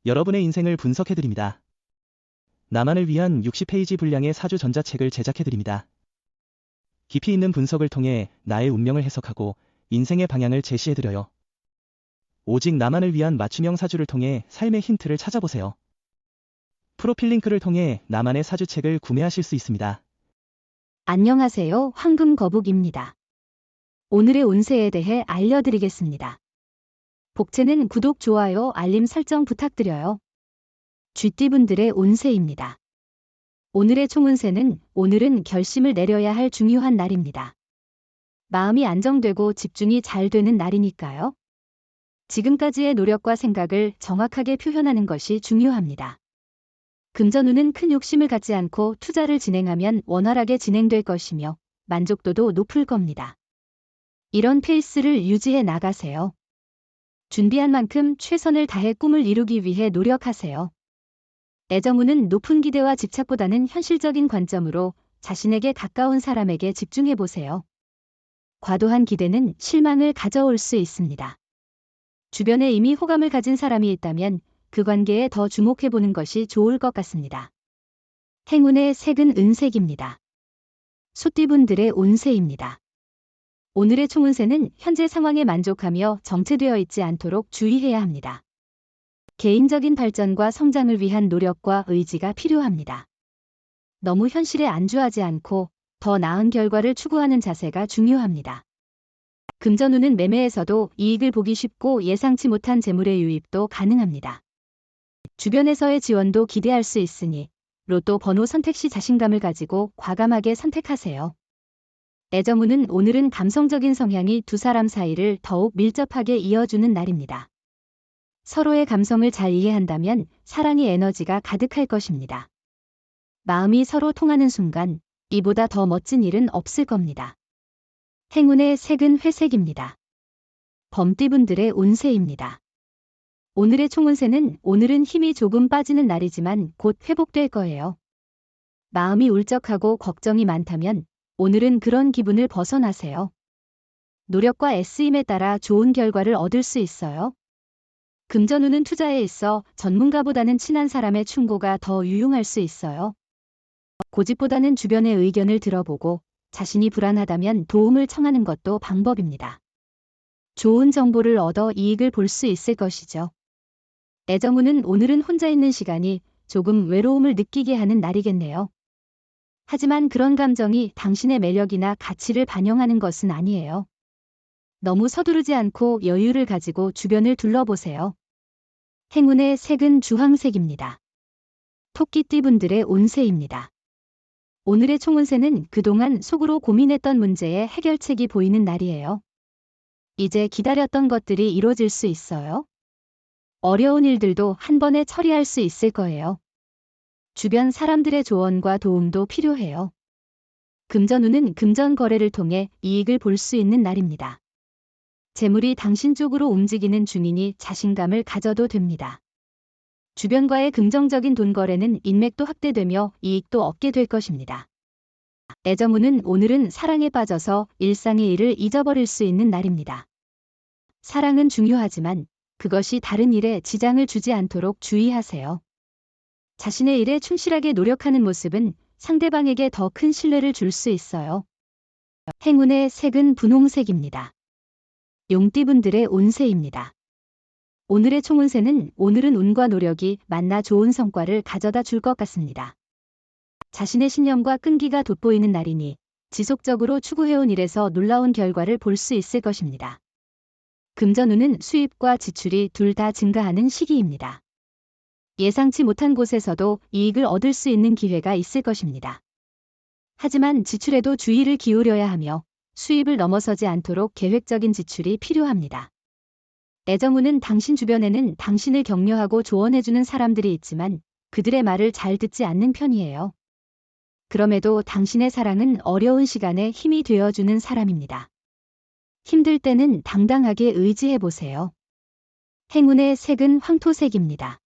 여러분의 인생을 분석해드립니다. 나만을 위한 60페이지 분량의 사주 전자책을 제작해드립니다. 깊이 있는 분석을 통해 나의 운명을 해석하고 인생의 방향을 제시해드려요. 오직 나만을 위한 맞춤형 사주를 통해 삶의 힌트를 찾아보세요. 프로필 링크를 통해 나만의 사주책을 구매하실 수 있습니다. 안녕하세요. 황금거북입니다. 오늘의 운세에 대해 알려드리겠습니다. 복채는 구독, 좋아요, 알림 설정 부탁드려요. 쥐띠분들의 운세입니다. 오늘의 총운세는 오늘은 결심을 내려야 할 중요한 날입니다. 마음이 안정되고 집중이 잘 되는 날이니까요. 지금까지의 노력과 생각을 정확하게 표현하는 것이 중요합니다. 금전운은 큰 욕심을 갖지 않고 투자를 진행하면 원활하게 진행될 것이며 만족도도 높을 겁니다. 이런 페이스를 유지해 나가세요. 준비한 만큼 최선을 다해 꿈을 이루기 위해 노력하세요. 애정운은 높은 기대와 집착보다는 현실적인 관점으로 자신에게 가까운 사람에게 집중해 보세요. 과도한 기대는 실망을 가져올 수 있습니다. 주변에 이미 호감을 가진 사람이 있다면 그 관계에 더 주목해 보는 것이 좋을 것 같습니다. 행운의 색은 은색입니다. 소띠분들의 운세입니다. 오늘의 총운세는 현재 상황에 만족하며 정체되어 있지 않도록 주의해야 합니다. 개인적인 발전과 성장을 위한 노력과 의지가 필요합니다. 너무 현실에 안주하지 않고 더 나은 결과를 추구하는 자세가 중요합니다. 금전운은 매매에서도 이익을 보기 쉽고 예상치 못한 재물의 유입도 가능합니다. 주변에서의 지원도 기대할 수 있으니 로또 번호 선택 시 자신감을 가지고 과감하게 선택하세요. 애정운은 오늘은 감성적인 성향이 두 사람 사이를 더욱 밀접하게 이어주는 날입니다. 서로의 감성을 잘 이해한다면 사랑의 에너지가 가득할 것입니다. 마음이 서로 통하는 순간 이보다 더 멋진 일은 없을 겁니다. 행운의 색은 회색입니다. 범띠분들의 운세입니다. 오늘의 총운세는 오늘은 힘이 조금 빠지는 날이지만 곧 회복될 거예요. 마음이 울적하고 걱정이 많다면 오늘은 그런 기분을 벗어나세요. 노력과 애쓰임에 따라 좋은 결과를 얻을 수 있어요. 금전운은 투자에 있어 전문가보다는 친한 사람의 충고가 더 유용할 수 있어요. 고집보다는 주변의 의견을 들어보고 자신이 불안하다면 도움을 청하는 것도 방법입니다. 좋은 정보를 얻어 이익을 볼 수 있을 것이죠. 애정운은 오늘은 혼자 있는 시간이 조금 외로움을 느끼게 하는 날이겠네요. 하지만 그런 감정이 당신의 매력이나 가치를 반영하는 것은 아니에요. 너무 서두르지 않고 여유를 가지고 주변을 둘러보세요. 행운의 색은 주황색입니다. 토끼띠분들의 운세입니다. 오늘의 총운세는 그동안 속으로 고민했던 문제의 해결책이 보이는 날이에요. 이제 기다렸던 것들이 이루어질 수 있어요. 어려운 일들도 한 번에 처리할 수 있을 거예요. 주변 사람들의 조언과 도움도 필요해요. 금전운은 금전 거래를 통해 이익을 볼 수 있는 날입니다. 재물이 당신 쪽으로 움직이는 중이니 자신감을 가져도 됩니다. 주변과의 긍정적인 돈 거래는 인맥도 확대되며 이익도 얻게 될 것입니다. 애정운은 오늘은 사랑에 빠져서 일상의 일을 잊어버릴 수 있는 날입니다. 사랑은 중요하지만 그것이 다른 일에 지장을 주지 않도록 주의하세요. 자신의 일에 충실하게 노력하는 모습은 상대방에게 더 큰 신뢰를 줄 수 있어요. 행운의 색은 분홍색입니다. 용띠분들의 운세입니다. 오늘의 총운세는 오늘은 운과 노력이 만나 좋은 성과를 가져다 줄 것 같습니다. 자신의 신념과 끈기가 돋보이는 날이니 지속적으로 추구해온 일에서 놀라운 결과를 볼 수 있을 것입니다. 금전운은 수입과 지출이 둘 다 증가하는 시기입니다. 예상치 못한 곳에서도 이익을 얻을 수 있는 기회가 있을 것입니다. 하지만 지출에도 주의를 기울여야 하며 수입을 넘어서지 않도록 계획적인 지출이 필요합니다. 애정운은 당신 주변에는 당신을 격려하고 조언해주는 사람들이 있지만 그들의 말을 잘 듣지 않는 편이에요. 그럼에도 당신의 사랑은 어려운 시간에 힘이 되어주는 사람입니다. 힘들 때는 당당하게 의지해보세요. 행운의 색은 황토색입니다.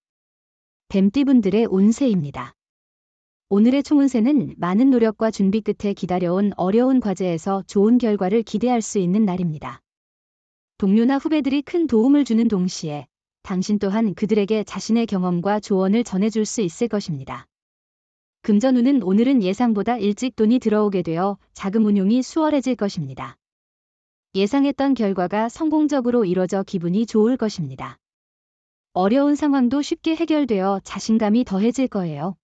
뱀띠분들의 운세입니다. 오늘의 총운세는 많은 노력과 준비 끝에 기다려온 어려운 과제에서 좋은 결과를 기대할 수 있는 날입니다. 동료나 후배들이 큰 도움을 주는 동시에 당신 또한 그들에게 자신의 경험과 조언을 전해줄 수 있을 것입니다. 금전운은 오늘은 예상보다 일찍 돈이 들어오게 되어 자금 운용이 수월해질 것입니다. 예상했던 결과가 성공적으로 이뤄져 기분이 좋을 것입니다. 어려운 상황도 쉽게 해결되어 자신감이 더해질 거예요.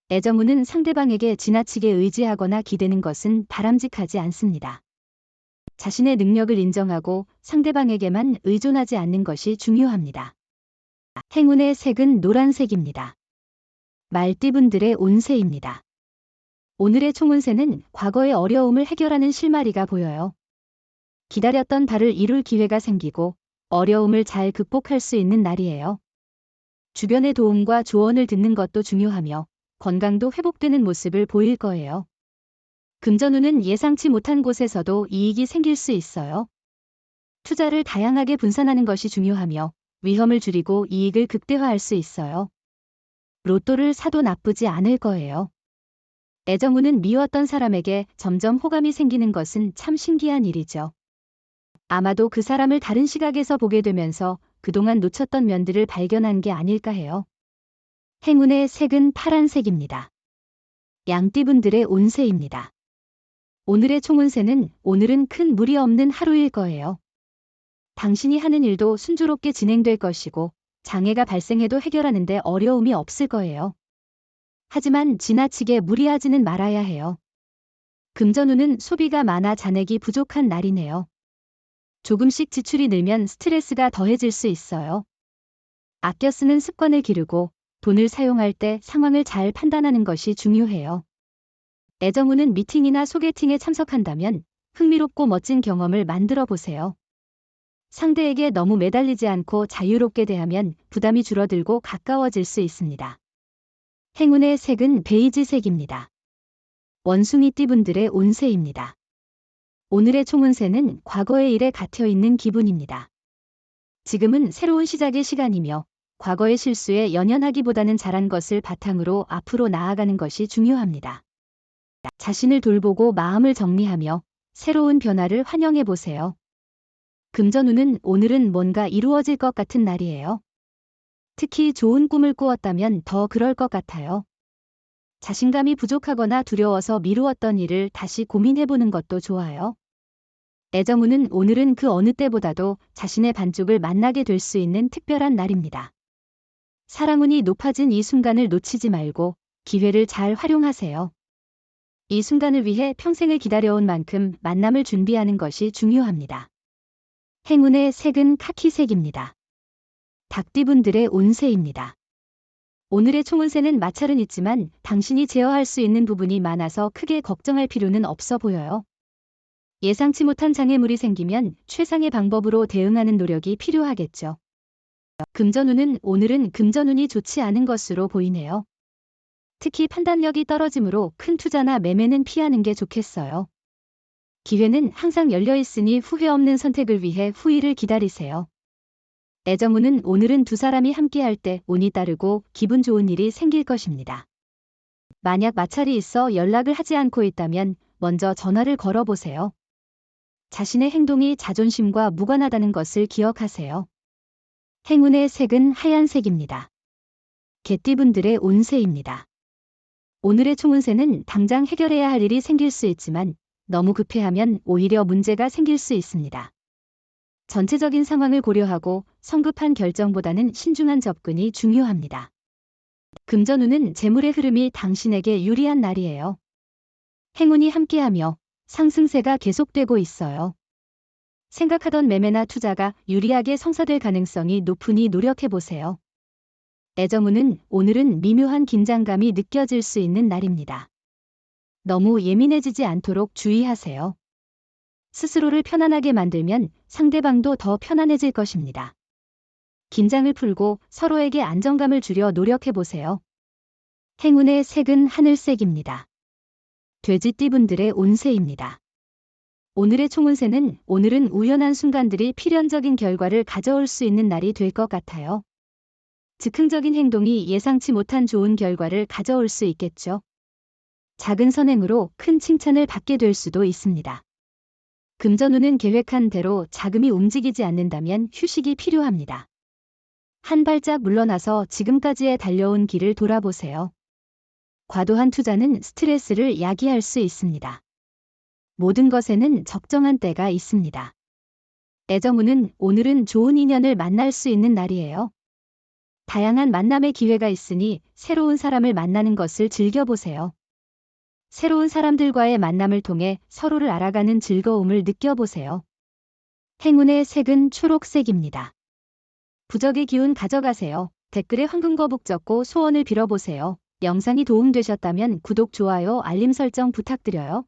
애정운은 상대방에게 지나치게 의지하거나 기대는 것은 바람직하지 않습니다. 자신의 능력을 인정하고 상대방에게만 의존하지 않는 것이 중요합니다. 행운의 색은 노란색입니다. 말띠분들의 운세입니다. 오늘의 총운세는 과거의 어려움을 해결하는 실마리가 보여요. 기다렸던 바를 이룰 기회가 생기고 어려움을 잘 극복할 수 있는 날이에요. 주변의 도움과 조언을 듣는 것도 중요하며 건강도 회복되는 모습을 보일 거예요. 금전운은 예상치 못한 곳에서도 이익이 생길 수 있어요. 투자를 다양하게 분산하는 것이 중요하며 위험을 줄이고 이익을 극대화할 수 있어요. 로또를 사도 나쁘지 않을 거예요. 애정운은 미웠던 사람에게 점점 호감이 생기는 것은 참 신기한 일이죠. 아마도 그 사람을 다른 시각에서 보게 되면서 그동안 놓쳤던 면들을 발견한 게 아닐까 해요. 행운의 색은 파란색입니다. 양띠분들의 운세입니다. 오늘의 총운세는 오늘은 큰 무리 없는 하루일 거예요. 당신이 하는 일도 순조롭게 진행될 것이고 장애가 발생해도 해결하는데 어려움이 없을 거예요. 하지만 지나치게 무리하지는 말아야 해요. 금전운은 소비가 많아 잔액이 부족한 날이네요. 조금씩 지출이 늘면 스트레스가 더해질 수 있어요. 아껴 쓰는 습관을 기르고 돈을 사용할 때 상황을 잘 판단하는 것이 중요해요. 애정운은 미팅이나 소개팅에 참석한다면 흥미롭고 멋진 경험을 만들어 보세요. 상대에게 너무 매달리지 않고 자유롭게 대하면 부담이 줄어들고 가까워질 수 있습니다. 행운의 색은 베이지색입니다. 원숭이띠분들의 운세입니다. 오늘의 총운세는 과거의 일에 갇혀 있는 기분입니다. 지금은 새로운 시작의 시간이며 과거의 실수에 연연하기보다는 잘한 것을 바탕으로 앞으로 나아가는 것이 중요합니다. 자신을 돌보고 마음을 정리하며 새로운 변화를 환영해 보세요. 금전운은 오늘은 뭔가 이루어질 것 같은 날이에요. 특히 좋은 꿈을 꾸었다면 더 그럴 것 같아요. 자신감이 부족하거나 두려워서 미루었던 일을 다시 고민해보는 것도 좋아요. 애정운은 오늘은 그 어느 때보다도 자신의 반쪽을 만나게 될 수 있는 특별한 날입니다. 사랑운이 높아진 이 순간을 놓치지 말고 기회를 잘 활용하세요. 이 순간을 위해 평생을 기다려온 만큼 만남을 준비하는 것이 중요합니다. 행운의 색은 카키색입니다. 닭띠분들의 운세입니다. 오늘의 총운세는 마찰은 있지만 당신이 제어할 수 있는 부분이 많아서 크게 걱정할 필요는 없어 보여요. 예상치 못한 장애물이 생기면 최상의 방법으로 대응하는 노력이 필요하겠죠. 금전운은 오늘은 금전운이 좋지 않은 것으로 보이네요. 특히 판단력이 떨어지므로 큰 투자나 매매는 피하는 게 좋겠어요. 기회는 항상 열려 있으니 후회 없는 선택을 위해 후일을 기다리세요. 애정운은 오늘은 두 사람이 함께할 때 운이 따르고 기분 좋은 일이 생길 것입니다. 만약 마찰이 있어 연락을 하지 않고 있다면 먼저 전화를 걸어보세요. 자신의 행동이 자존심과 무관하다는 것을 기억하세요. 행운의 색은 하얀색입니다. 개띠분들의 운세입니다. 오늘의 총운세는 당장 해결해야 할 일이 생길 수 있지만 너무 급해하면 오히려 문제가 생길 수 있습니다. 전체적인 상황을 고려하고 성급한 결정보다는 신중한 접근이 중요합니다. 금전운은 재물의 흐름이 당신에게 유리한 날이에요. 행운이 함께하며 상승세가 계속되고 있어요. 생각하던 매매나 투자가 유리하게 성사될 가능성이 높으니 노력해보세요. 애정운은 오늘은 미묘한 긴장감이 느껴질 수 있는 날입니다. 너무 예민해지지 않도록 주의하세요. 스스로를 편안하게 만들면 상대방도 더 편안해질 것입니다. 긴장을 풀고 서로에게 안정감을 주려 노력해보세요. 행운의 색은 하늘색입니다. 돼지띠분들의 운세입니다. 오늘의 총운세는 오늘은 우연한 순간들이 필연적인 결과를 가져올 수 있는 날이 될 것 같아요. 즉흥적인 행동이 예상치 못한 좋은 결과를 가져올 수 있겠죠. 작은 선행으로 큰 칭찬을 받게 될 수도 있습니다. 금전운은 계획한 대로 자금이 움직이지 않는다면 휴식이 필요합니다. 한 발짝 물러나서 지금까지의 달려온 길을 돌아보세요. 과도한 투자는 스트레스를 야기할 수 있습니다. 모든 것에는 적정한 때가 있습니다. 애정운은 오늘은 좋은 인연을 만날 수 있는 날이에요. 다양한 만남의 기회가 있으니 새로운 사람을 만나는 것을 즐겨보세요. 새로운 사람들과의 만남을 통해 서로를 알아가는 즐거움을 느껴보세요. 행운의 색은 초록색입니다. 부적의 기운 가져가세요. 댓글에 황금거북 적고 소원을 빌어보세요. 영상이 도움되셨다면 구독, 좋아요, 알림 설정 부탁드려요.